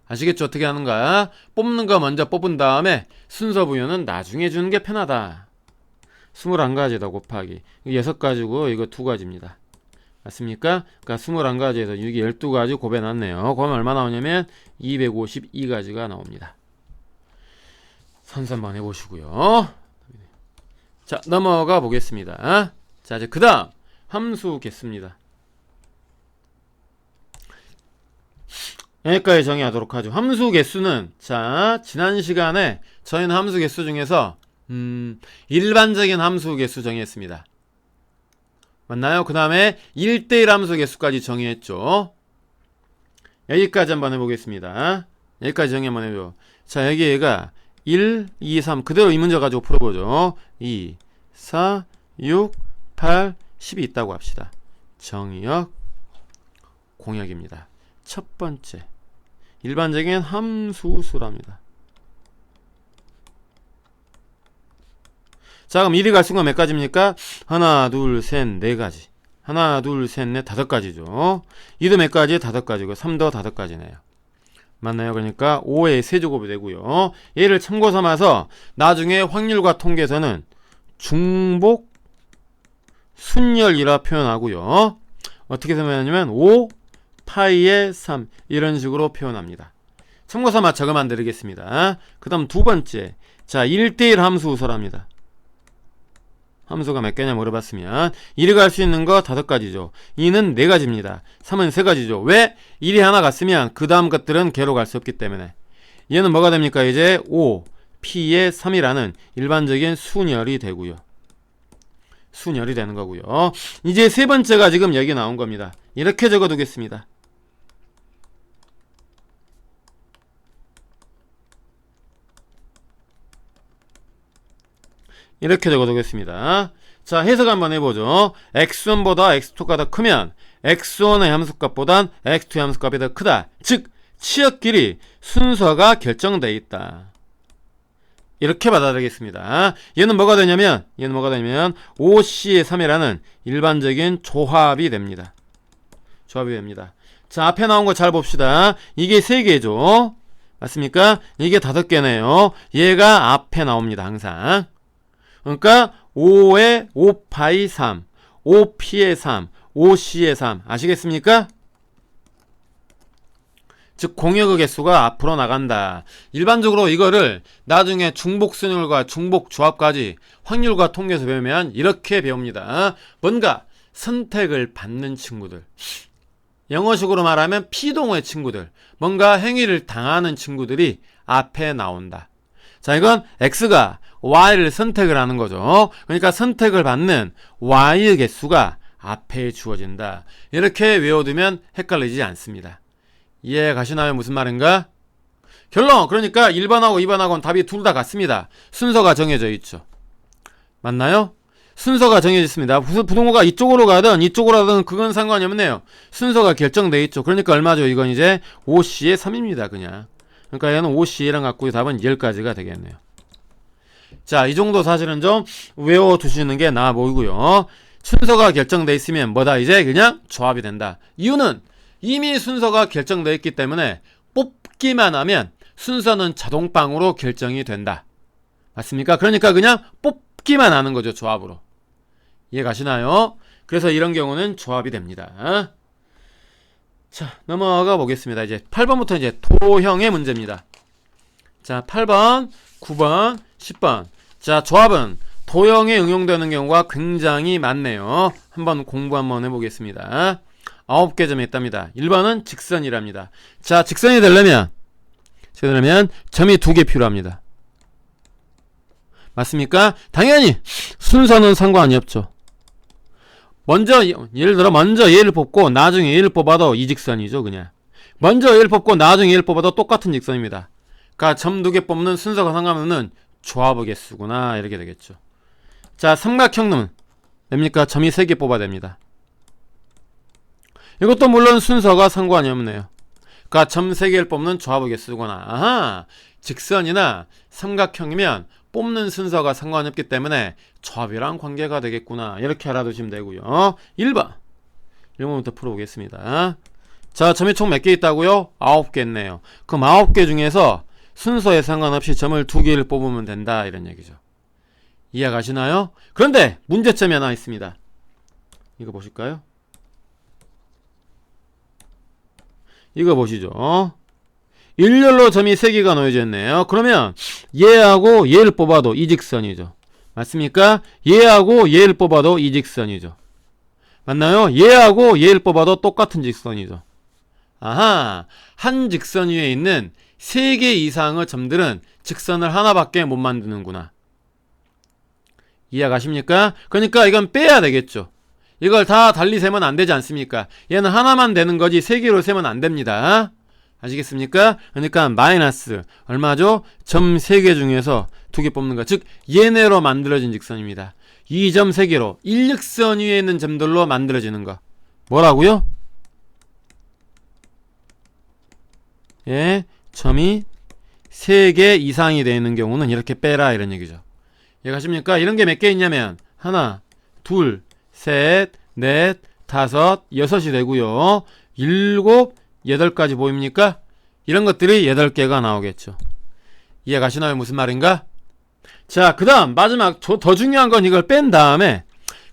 아시겠죠? 어떻게 하는가? 뽑는 거 먼저 뽑은 다음에 순서 부여는 나중에 주는 게 편하다. 21가지다 곱하기. 6가지고 이거 2가지입니다. 맞습니까? 그러니까 21가지에서 6이 12가지 곱해놨네요. 그러면 얼마 나오냐면 252가지가 나옵니다. 선수 한번 해보시고요. 자, 넘어가 보겠습니다. 자, 이제 그 다음 함수 겠습니다. 여기까지 정의하도록 하죠. 함수 개수는, 자, 지난 시간에 저희는 함수 개수 중에서 일반적인 함수 개수 정의했습니다. 맞나요? 그 다음에 1대1 함수 개수까지 정의했죠. 여기까지 한번 해보겠습니다. 여기까지 정의 한번 해줘. 자, 여기 얘가 1, 2, 3 그대로 이 문제 가지고 풀어보죠. 2, 4, 6, 8, 10이 있다고 합시다. 정의역, 공역입니다. 첫 번째, 일반적인 함수수랍니다. 자, 그럼 1이 갈 수가 몇 가지입니까? 하나, 둘, 셋, 네 가지. 하나, 둘, 셋, 넷, 다섯 가지죠. 2도 몇 가지? 다섯 가지고, 3도 다섯 가지네요. 맞나요? 그러니까 5의 세제곱이 되고요. 얘를 참고 삼아서 나중에 확률과 통계에서는 중복 순열이라 표현하고요. 어떻게 설명하냐면 5 파이의 3 이런 식으로 표현합니다. 참고 삼아 적으면 되겠습니다. 그 다음 두 번째, 자 1대1 함수설합니다. 함수가 몇 개냐 물어봤으면 1이 갈 수 있는 거 5가지죠. 2는 4가지입니다. 3은 3가지죠. 왜? 1이 하나 갔으면 그 다음 것들은 개로 갈 수 없기 때문에. 얘는 뭐가 됩니까? 이제 5 P의 3이라는 일반적인 순열이 되고요. 순열이 되는 거고요. 이제 세 번째가 지금 여기 나온 겁니다. 이렇게 적어두겠습니다. 이렇게 적어두겠습니다. 자, 해석 한번 해보죠. x1보다 x2가 더 크면 x1의 함수값보단 x2의 함수값이 더 크다. 즉, 치역끼리 순서가 결정되어 있다. 이렇게 받아들이겠습니다. 얘는 뭐가 되냐면 5C의 3이라는 일반적인 조합이 됩니다. 조합이 됩니다. 자, 앞에 나온 거 잘 봅시다. 이게 3개죠. 맞습니까? 이게 5개네요. 얘가 앞에 나옵니다. 항상. 그러니까 5의 5파이 3, 5P의 3, 5C의 3 아시겠습니까? 즉 공역의 개수가 앞으로 나간다. 일반적으로 이거를 나중에 중복순열과 중복조합까지 확률과 통계에서 배우면 이렇게 배웁니다. 뭔가 선택을 받는 친구들, 영어식으로 말하면 피동의 친구들, 뭔가 행위를 당하는 친구들이 앞에 나온다. 자, 이건 X가 Y를 선택을 하는 거죠. 그러니까 선택을 받는 Y의 개수가 앞에 주어진다. 이렇게 외워두면 헷갈리지 않습니다. 이해 가시나요? 무슨 말인가? 결론! 그러니까 1번하고 2번하고는 답이 둘 다 같습니다. 순서가 정해져 있죠. 맞나요? 순서가 정해져 있습니다. 부동호가 이쪽으로 가든 이쪽으로 가든 그건 상관이 없네요. 순서가 결정되어 있죠. 그러니까 얼마죠? 이건 이제 5C의 3입니다. 그냥. 그러니까 얘는 5C랑 갖고 답은 10가지가 되겠네요. 자, 이 정도 사실은 좀 외워두시는 게 나아 보이고요. 순서가 결정되어 있으면 뭐다? 이제 그냥 조합이 된다. 이유는 이미 순서가 결정되어 있기 때문에 뽑기만 하면 순서는 자동방으로 결정이 된다. 맞습니까? 그러니까 그냥 뽑기만 하는 거죠. 조합으로. 이해 가시나요? 그래서 이런 경우는 조합이 됩니다. 자, 넘어가 보겠습니다. 이제 8번부터 이제 도형의 문제입니다. 자, 8번, 9번, 10번. 자, 조합은 도형에 응용되는 경우가 굉장히 많네요. 한번 공부 한번 해보겠습니다. 9개 점이 있답니다. 1번은 직선이랍니다. 자, 직선이 되려면 점이 2개 필요합니다. 맞습니까? 당연히 순서는 상관이 없죠. 예를 들어 먼저 얘를 뽑고 나중에 얘를 뽑아도 이 직선이죠. 그냥 먼저 얘를 뽑고 나중에 얘를 뽑아도 똑같은 직선입니다. 그러니까 점 2개 뽑는 순서가 상관없는 조합의 개수구나 이렇게 되겠죠. 자, 삼각형은 뭡니까? 점이 3개 뽑아야 됩니다. 이것도 물론 순서가 상관이 없네요. 그러니까 점 3개를 뽑는 조합의 개수구나. 아하, 직선이나 삼각형이면 뽑는 순서가 상관이 없기 때문에 조합이랑 관계가 되겠구나. 이렇게 알아두시면 되고요. 1번부터 풀어보겠습니다. 자, 점이 총 몇 개 있다고요? 9개 있네요. 그럼 9개 중에서 순서에 상관없이 점을 2개를 뽑으면 된다 이런 얘기죠. 이해 가시나요? 그런데 문제점이 하나 있습니다. 이거 보실까요? 이거 보시죠. 일렬로 점이 3개가 놓여져 있네요. 그러면 얘하고 얘를 뽑아도 이 직선이죠. 맞습니까? 얘하고 얘를 뽑아도 이 직선이죠. 맞나요? 얘하고 얘를 뽑아도 똑같은 직선이죠. 아하, 한 직선 위에 있는 3개 이상의 점들은 직선을 하나밖에 못 만드는구나. 이해가십니까? 그러니까 이건 빼야 되겠죠. 이걸 다 달리 세면 안 되지 않습니까? 얘는 하나만 되는 거지 3개로 세면 안 됩니다. 아시겠습니까? 그러니까 마이너스 얼마죠? 점 3개 중에서 2개 뽑는 거. 즉 얘네로 만들어진 직선입니다. 이 점 3개로 일직선 위에 있는 점들로 만들어지는 거. 뭐라고요? 예, 점이 3개 이상이 되는 경우는 이렇게 빼라 이런 얘기죠. 이해가십니까? 이런 게 몇 개 있냐면 하나, 둘, 셋, 넷, 다섯, 여섯이 되고요. 7, 8까지 보입니까? 이런 것들이 8개가 나오겠죠. 이해가시나요? 무슨 말인가? 자, 그 다음 마지막 더 중요한 건 이걸 뺀 다음에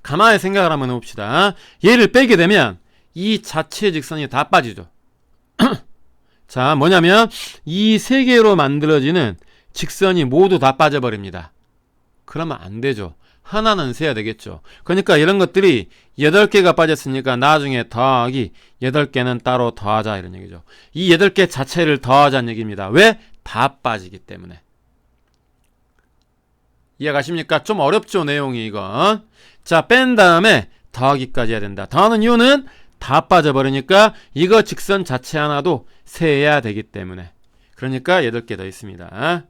가만히 생각을 한번 해봅시다. 얘를 빼게 되면 이 자체의 직선이 다 빠지죠. 자, 뭐냐면 이 3개로 만들어지는 직선이 모두 다 빠져버립니다. 그러면 안 되죠. 하나는 세야 되겠죠. 그러니까 이런 것들이 8개가 빠졌으니까 나중에 더하기 8개는 따로 더하자 이런 얘기죠. 이 8개 자체를 더하자는 얘기입니다. 왜? 다 빠지기 때문에. 이해가십니까? 좀 어렵죠, 내용이 이건. 자, 뺀 다음에 더하기까지 해야 된다. 더하는 이유는 다 빠져버리니까 이거 직선 자체 하나도 세야 되기 때문에. 그러니까 8개 더 있습니다.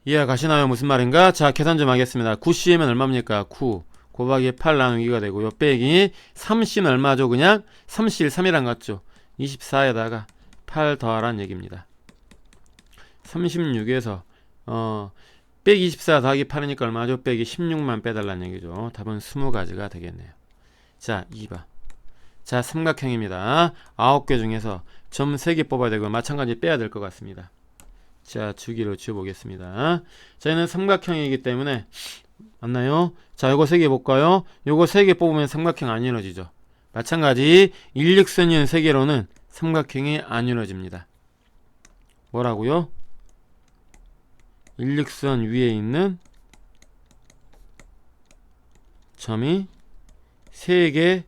이해가시나요? 무슨 말인가? 자, 계산 좀 하겠습니다. 9C면 얼마입니까? 9 곱하기 8 나누기가 되고요. 빼기 3C는 얼마죠? 그냥 3C 3이랑 같죠? 24에다가 8 더하란 얘기입니다. 36에서 빼기 24 더하기 8이니까 얼마죠? 빼기 16만 빼달라는 얘기죠. 답은 20가지가 되겠네요. 자, 2번. 자, 삼각형입니다. 9개 중에서 점 3개 뽑아야 되고 마찬가지 빼야 될 것 같습니다. 자, 주기로 지워보겠습니다. 자, 얘는 삼각형이기 때문에 맞나요? 자, 요거 3개 볼까요? 요거 3개 뽑으면 삼각형 안 이루어지죠. 마찬가지 일직선인 3개로는 삼각형이 안 이루어집니다. 뭐라고요? 일직선 위에 있는 점이 3개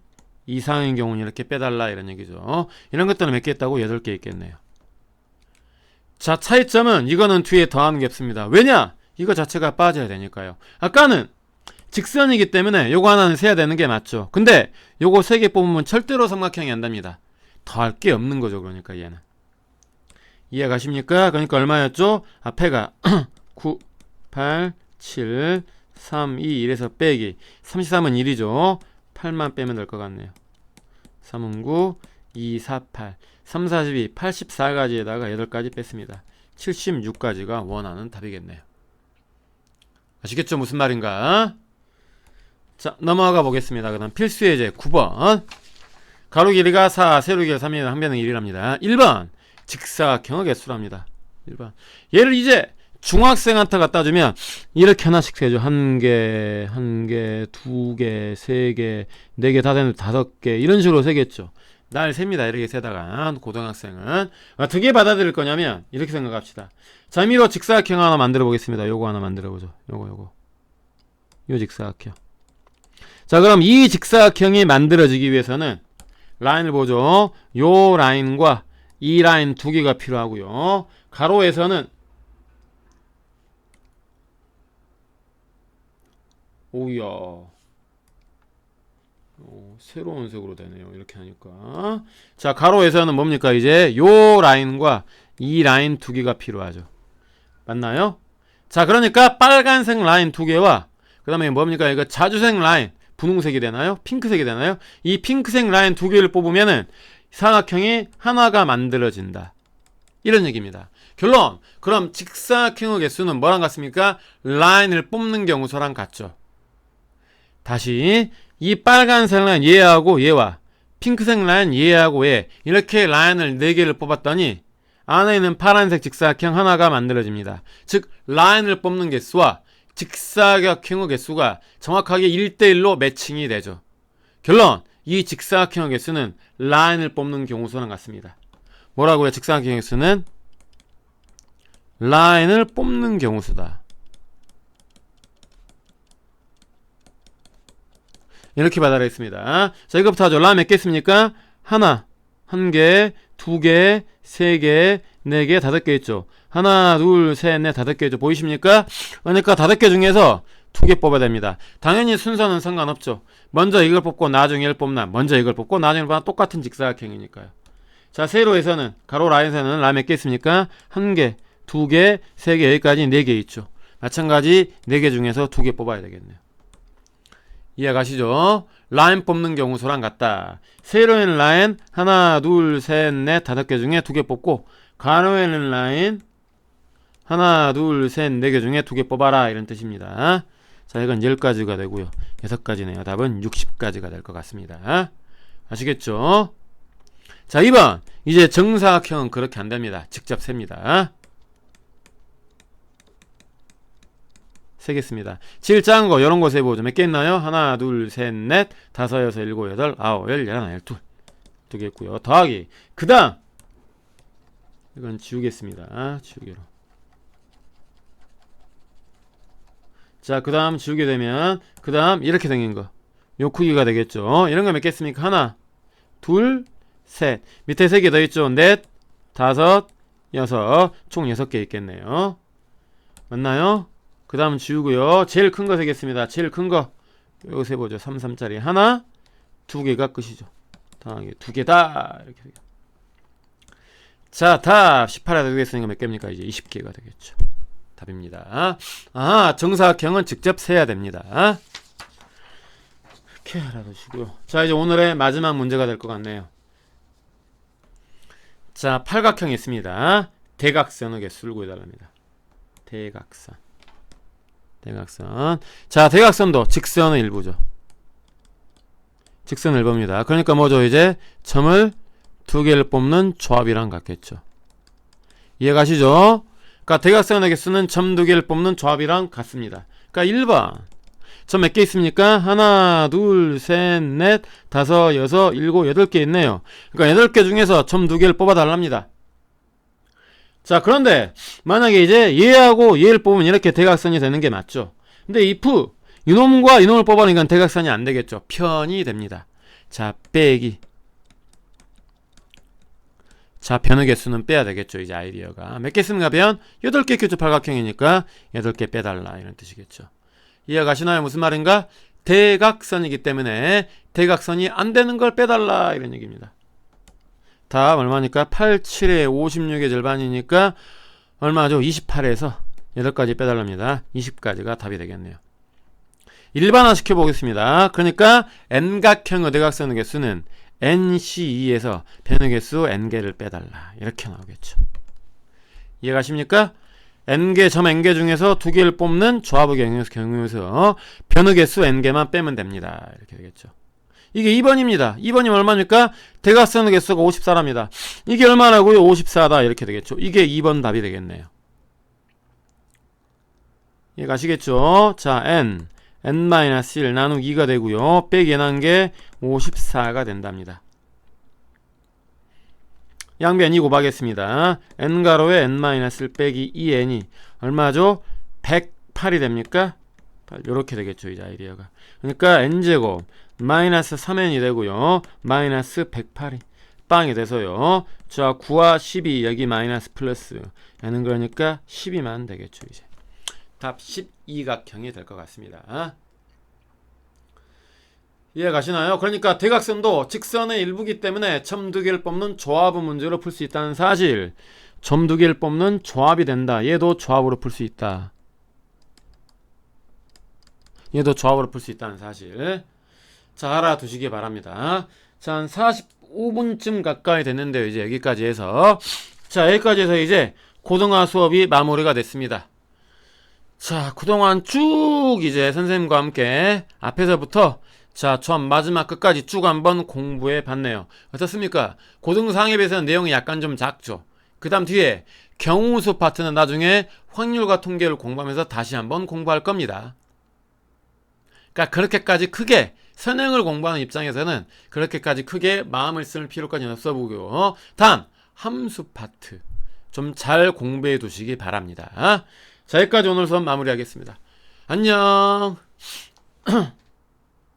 이상인 경우는 이렇게 빼달라 이런 얘기죠. 이런 것들은 몇 개 있다고? 8개 있겠네요. 자, 차이점은 이거는 뒤에 더하는 게 없습니다. 왜냐? 이거 자체가 빠져야 되니까요. 아까는 직선이기 때문에 요거 하나는 세야 되는 게 맞죠. 근데 요거 3개 뽑으면 절대로 삼각형이 안 됩니다. 더할 게 없는 거죠. 그러니까 얘는. 이해가십니까? 그러니까 얼마였죠? 앞에가 9, 8, 7, 3, 2, 1에서 빼기 33은 1이죠. 8만 빼면 될 것 같네요. 3은 9, 2, 4, 8 3, 42, 84가지에다가 8가지 뺐습니다. 76가지가 원하는 답이겠네요. 아시겠죠? 무슨 말인가? 자, 넘어가 보겠습니다. 그 다음 필수 예제 9번. 가로 길이가 4, 세로 길이가 3이면 한 변은 1이랍니다. 1번 직사각형의 개수랍니다. 1번. 얘를 이제 중학생한테 갖다 주면 이렇게 하나씩 세죠. 1개, 1개, 2개, 3개, 4개 다 되면 5개 이런 식으로 세겠죠. 날 셉니다. 이렇게 세다가 고등학생은 어떻게 받아들일 거냐면 이렇게 생각합시다. 자미로 직사각형 하나 만들어 보겠습니다. 요거 하나 만들어 보죠. 요거 요 직사각형. 자, 그럼 이 직사각형이 만들어지기 위해서는 라인을 보죠. 요 라인과 이 라인 2개가 필요하고요. 가로에서는 오야 새로운 색으로 되네요. 이렇게 하니까. 자, 가로에서는 뭡니까? 이제 요 라인과 이 라인 2개가 필요하죠. 맞나요? 자, 그러니까 빨간색 라인 2개와 그 다음에 뭡니까? 이거 자주색 라인 분홍색이 되나요? 핑크색이 되나요? 이 핑크색 라인 2개를 뽑으면은 삼각형이 하나가 만들어진다. 이런 얘기입니다. 결론. 그럼 직사각형의 개수는 뭐랑 같습니까? 라인을 뽑는 경우서랑 같죠. 다시 이 빨간색 라인 얘하고 얘와 핑크색 라인 얘하고 얘 이렇게 라인을 4개를 뽑았더니 안에 있는 파란색 직사각형 하나가 만들어집니다. 즉 라인을 뽑는 개수와 직사각형의 개수가 정확하게 1대1로 매칭이 되죠. 결론. 이 직사각형의 개수는 라인을 뽑는 경우수랑 같습니다. 뭐라고요? 직사각형의 개수는 라인을 뽑는 경우수다. 이렇게 받아라 했습니다. 자, 이거부터 하죠. 라인 몇 개 있습니까? 하나, 한 개, 두 개, 세 개, 네 개, 다섯 개 있죠. 하나, 둘, 셋, 넷, 다섯 개 있죠. 보이십니까? 그러니까 다섯 개 중에서 두 개 뽑아야 됩니다. 당연히 순서는 상관없죠. 먼저 이걸 뽑고 나중에 이걸 뽑나, 먼저 이걸 뽑고 나중에 뽑나, 똑같은 직사각형이니까요. 자, 세로에서는, 가로 라인에서는 라 몇 개 있습니까? 한 개, 두 개, 세 개, 여기까지 네 개 있죠. 마찬가지 네 개 중에서 두 개 뽑아야 되겠네요. 이해가시죠? 라인 뽑는 경우 수랑 같다. 세로에는 라인 하나, 둘, 셋, 넷, 다섯 개 중에 두 개 뽑고, 가로에는 라인 하나, 둘, 셋, 네 개 중에 두 개 뽑아라, 이런 뜻입니다. 자, 이건 10가지가 되고요. 6가지네요. 답은 60가지가 될 것 같습니다. 아시겠죠? 자, 2번. 이제 정사각형은 그렇게 안 됩니다. 직접 셉니다. 세겠습니다. 제일 작은 거, 요런 거 세보죠. 몇 개 있나요? 하나, 둘, 셋, 넷, 다섯, 여섯, 일곱, 여덟, 아홉, 열, 열하나, 열둘. 두 개 있고요. 더하기. 그 다음. 이건 지우겠습니다. 지우개로. 자, 그 다음 지우게 되면, 그 다음 이렇게 생긴 거. 요 크기가 되겠죠. 이런 거 몇 개 있습니까? 하나, 둘, 셋. 밑에 세 개 더 있죠. 넷, 다섯, 여섯. 총 6개 있겠네요. 맞나요? 그 다음 지우고요. 제일 큰 거 세겠습니다. 제일 큰 거. 요거 세보죠. 3, 3짜리. 하나, 두 개가 끝이죠. 당하게 두 개다. 이렇게 되겠죠. 자, 답 18에다 되겠으니까 몇 개입니까? 이제 20개가 되겠죠. 답입니다. 아, 정사각형은 직접 세야 됩니다. 이렇게 알아두시고요. 자, 이제 오늘의 마지막 문제가 될 것 같네요. 자, 팔각형이 있습니다. 대각선의 개수를 구해달랍니다. 대각선. 대각선. 자, 대각선도 직선의 일부죠. 직선의 일부입니다. 그러니까 뭐죠? 이제 점을 두 개를 뽑는 조합이랑 같겠죠. 이해가시죠? 그러니까 대각선의 개수는 점 두 개를 뽑는 조합이랑 같습니다. 그러니까 1번. 점 몇 개 있습니까? 하나, 둘, 셋, 넷, 다섯, 여섯, 일곱, 8개 있네요. 그러니까 8개 중에서 점 두 개를 뽑아달랍니다. 자, 그런데 만약에 이제 얘하고 얘를 뽑으면 이렇게 대각선이 되는 게 맞죠. 근데 if 이놈과 이놈을 뽑으니까 대각선이 안 되겠죠. 편이 됩니다. 자, 빼기. 자, 변의 개수는 빼야 되겠죠. 이제 아이디어가 몇 개 쓰는가 하면 8개 큐트 팔각형이니까 8개 빼달라, 이런 뜻이겠죠. 이해가시나요? 무슨 말인가? 대각선이기 때문에 대각선이 안 되는 걸 빼달라, 이런 얘기입니다. 답 얼마니까? 8, 7에 56의 절반이니까 얼마죠? 28에서 8가지 빼달랍니다. 20가지가 답이 되겠네요. 일반화 시켜보겠습니다. 그러니까 N각형의 대각선의 개수는 NC2에서 변의 개수 N개를 빼달라, 이렇게 나오겠죠. 이해가십니까? N개, 점 N개 중에서 두 개를 뽑는 조합의 경우에서 변의 개수 N개만 빼면 됩니다. 이렇게 되겠죠. 이게 2번입니다. 2번이면 얼마입니까? 대각선의 개수가 54랍니다. 이게 얼마라고요? 54다. 이렇게 되겠죠. 이게 2번 답이 되겠네요. 이해가시겠죠? 자, n-1 나누기 2가 되고요. 빼기 N한 게 54가 된답니다. 양변 2 곱하겠습니다. n가로에 n-1 빼기 2n이 얼마죠? 108이 됩니까? 이렇게 되겠죠. 이제 아이디어가. 그러니까 n제곱 마이너스 3n이 되고요. 마이너스 108이 빵이 돼서요. 자, 9와 12 여기 마이너스 플러스 n은 그러니까 12만 되겠죠. 이제 답 12각형이 될 것 같습니다. 이해가시나요? 그러니까 대각선도 직선의 일부기 때문에 점 두 개를 뽑는 조합의 문제로 풀 수 있다는 사실. 점 두 개를 뽑는 조합이 된다. 얘도 조합으로 풀 수 있다. 얘도 조합으로 풀 수 있다는 사실. 자, 알아두시기 바랍니다. 자, 한 45분쯤 가까이 됐는데요. 이제 여기까지 해서. 자, 여기까지 해서 이제 고등화 수업이 마무리가 됐습니다. 자, 그동안 쭉 이제 선생님과 함께 앞에서부터 자, 처음 마지막 끝까지 쭉 한번 공부해 봤네요. 어떻습니까? 고등상에 비해서는 내용이 약간 좀 작죠. 그 다음 뒤에 경우수 파트는 나중에 확률과 통계를 공부하면서 다시 한번 공부할 겁니다. 그러니까 그렇게까지 크게 선행을 공부하는 입장에서는 그렇게까지 크게 마음을 쓸 필요까지는 없어 보고요. 다음 함수 파트 좀 잘 공부해 두시기 바랍니다. 자, 여기까지 오늘 수업 마무리하겠습니다. 안녕.